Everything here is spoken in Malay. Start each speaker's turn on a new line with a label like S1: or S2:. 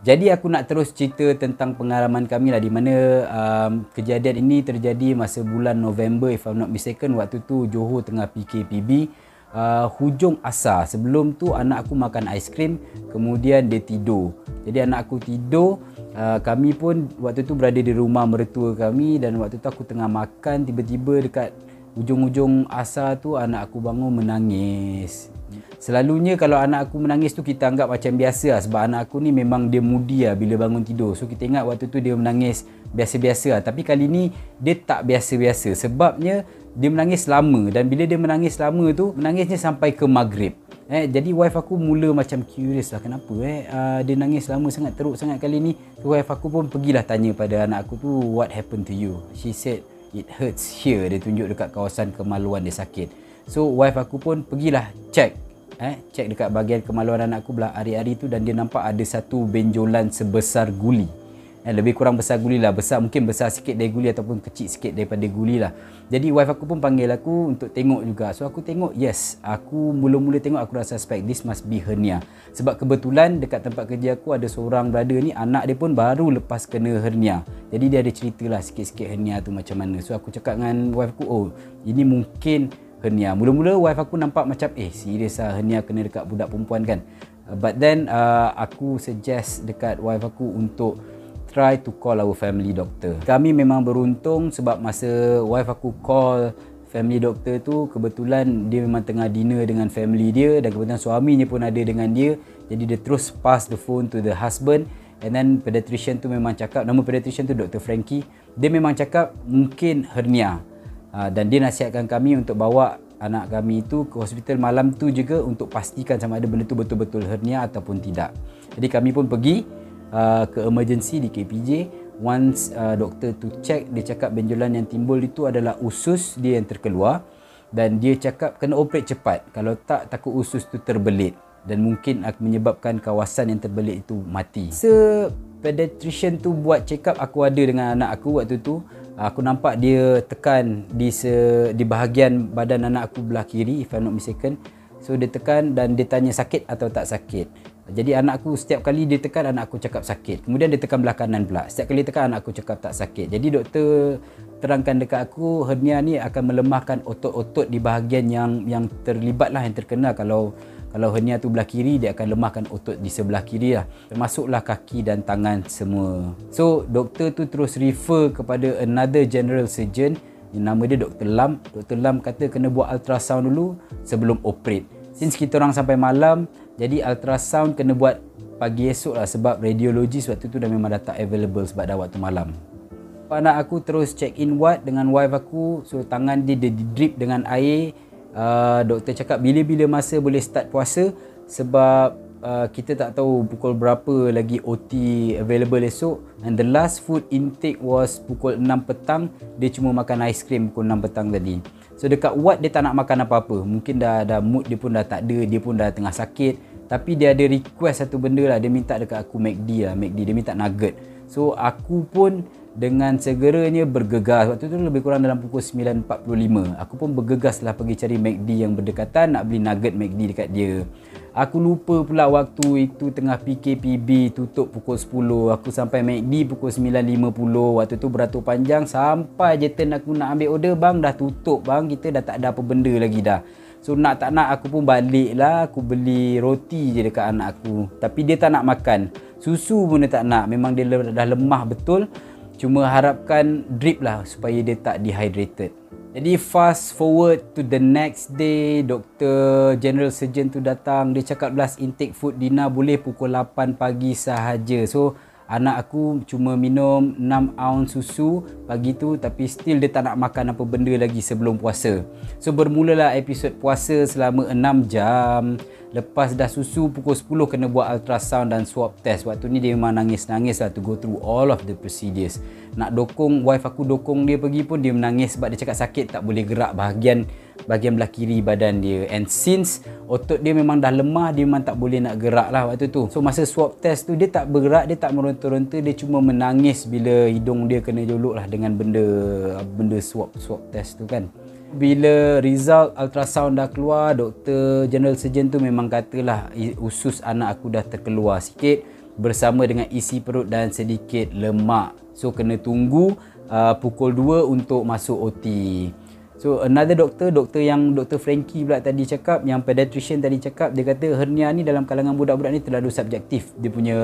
S1: Jadi aku nak terus cerita tentang pengalaman kami lah, di mana kejadian ini terjadi masa bulan November if I'm not mistaken. Waktu tu Johor tengah PKPB, hujung asar. Sebelum tu anak aku makan aiskrim, kemudian dia tidur. Jadi anak aku tidur, kami pun waktu tu berada di rumah mertua kami, dan waktu tu aku tengah makan, tiba-tiba dekat hujung-hujung asar tu anak aku bangun menangis. Selalunya kalau anak aku menangis tu kita anggap macam biasa lah, sebab anak aku ni memang dia moody lah bila bangun tidur. So kita ingat waktu tu dia menangis biasa-biasa lah. Tapi kali ni dia tak biasa-biasa, sebabnya dia menangis lama, dan bila dia menangis lama tu, menangisnya sampai ke maghrib. Jadi wife aku mula macam curious lah, kenapa dia nangis lama sangat, teruk sangat kali ni. So wife aku pun pergilah tanya pada anak aku tu, what happened to you? She said it hurts here. Dia tunjuk dekat kawasan kemaluan dia sakit. So wife aku pun pergilah check dekat bahagian kemaluan anak aku belah ari-ari tu, dan dia nampak ada satu benjolan sebesar guli. Lebih kurang besar guli lah, mungkin besar sikit dari guli ataupun kecil sikit daripada guli lah. Jadi wife aku pun panggil aku untuk tengok juga. So aku tengok, yes, aku mula-mula tengok aku rasa suspect this must be hernia. Sebab kebetulan dekat tempat kerja aku ada seorang brother ni, anak dia pun baru lepas kena hernia. Jadi dia ada cerita lah sikit-sikit hernia tu macam mana. So aku cakap dengan wife aku, oh ini mungkin hernia. Mula-mula wife aku nampak macam serius lah hernia kena dekat budak perempuan kan. But then aku suggest dekat wife aku untuk try to call our family doctor. Kami memang beruntung sebab masa wife aku call family doctor tu, kebetulan dia memang tengah dinner dengan family dia, dan kebetulan suaminya pun ada dengan dia. Jadi dia terus pass the phone to the husband, and then pediatrician tu memang cakap, nama pediatrician tu Dr. Frankie, dia memang cakap mungkin hernia. Dan dia nasihatkan kami untuk bawa anak kami itu ke hospital malam tu juga untuk pastikan sama ada benda tu betul-betul hernia ataupun tidak. Jadi kami pun pergi ke emergency di KPJ. Once doktor tu check, dia cakap benjolan yang timbul itu adalah usus dia yang terkeluar, dan dia cakap kena operate cepat, kalau tak takut usus tu terbelit dan mungkin akan menyebabkan kawasan yang terbelit itu mati. Pediatrician tu buat check up aku ada dengan anak aku waktu tu. Aku nampak dia tekan di bahagian badan anak aku belah kiri if I'm not mistaken. So dia tekan dan dia tanya sakit atau tak sakit. Jadi anak aku setiap kali dia tekan, anak aku cakap sakit. Kemudian dia tekan belah kanan pula. Setiap kali tekan, anak aku cakap tak sakit. Jadi doktor terangkan dekat aku, hernia ni akan melemahkan otot-otot di bahagian yang terlibat lah, yang terkena. Kalau hernia tu belah kiri, dia akan lemahkan otot di sebelah kiri lah, termasuklah kaki dan tangan semua. So doktor tu terus refer kepada another general surgeon yang nama dia Dr. Lam. Dr. Lam kata kena buat ultrasound dulu sebelum operate. Since kita orang sampai malam, jadi ultrasound kena buat pagi esok lah, sebab radiologis waktu tu dah memang dah tak available sebab dah waktu malam. Anak aku terus check in ward dengan wife aku. So tangan dia drip dengan air. Doktor cakap bila-bila masa boleh start puasa, sebab kita tak tahu pukul berapa lagi OT available esok. And the last food intake was pukul 6 petang. Dia cuma makan aiskrim pukul 6 petang tadi. So dekat ward dia tak nak makan apa-apa. Mungkin dah mood dia pun dah tak ada, dia pun dah tengah sakit. Tapi dia ada request satu benda lah, dia minta dekat aku McD, dia minta nugget. So aku pun dengan segeranya bergegas. Waktu tu lebih kurang dalam pukul 9.45. Aku pun bergegas lah pergi cari McD yang berdekatan, nak beli nugget McD dekat dia. Aku lupa pula waktu itu tengah PKPB, tutup pukul 10. Aku sampai McD pukul 9.50. Waktu tu beratur panjang sampai je turn aku nak ambil order, bang dah tutup bang, kita dah tak ada apa benda lagi dah. So nak tak nak aku pun balik lah. Aku beli roti je dekat anak aku, tapi dia tak nak makan. Susu pun dia tak nak, memang dia dah lemah betul. Cuma harapkan drip lah supaya dia tak dehydrated. Jadi fast forward to the next day, Dr. General Surgeon tu datang. Dia cakap last intake food dinner boleh pukul 8 pagi sahaja. So anak aku cuma minum 6 ounce susu pagi tu, tapi still dia tak nak makan apa benda lagi sebelum puasa. So bermulalah episod puasa selama 6 jam. Lepas dah susu, pukul 10 kena buat ultrasound dan swab test. Waktu ni dia memang nangis-nangis lah to go through all of the procedures. Nak dokong, wife aku dokong dia pergi pun dia menangis sebab dia cakap sakit, tak boleh gerak bahagian belah kiri badan dia. And since otot dia memang dah lemah, dia memang tak boleh nak gerak lah waktu tu. So masa swab test tu dia tak bergerak, dia tak meronta-ronta, dia cuma menangis bila hidung dia kena jolok lah dengan benda swab test tu kan. Bila result ultrasound dah keluar, Dr. General Surgeon tu memang katalah usus anak aku dah terkeluar sikit. bersama dengan isi perut dan sedikit lemak. So kena tunggu pukul 2 untuk masuk OT. So another doktor yang Dr. Frankie pula tadi cakap, yang pediatrician tadi cakap, dia kata hernia ni dalam kalangan budak-budak ni terlalu subjektif dia punya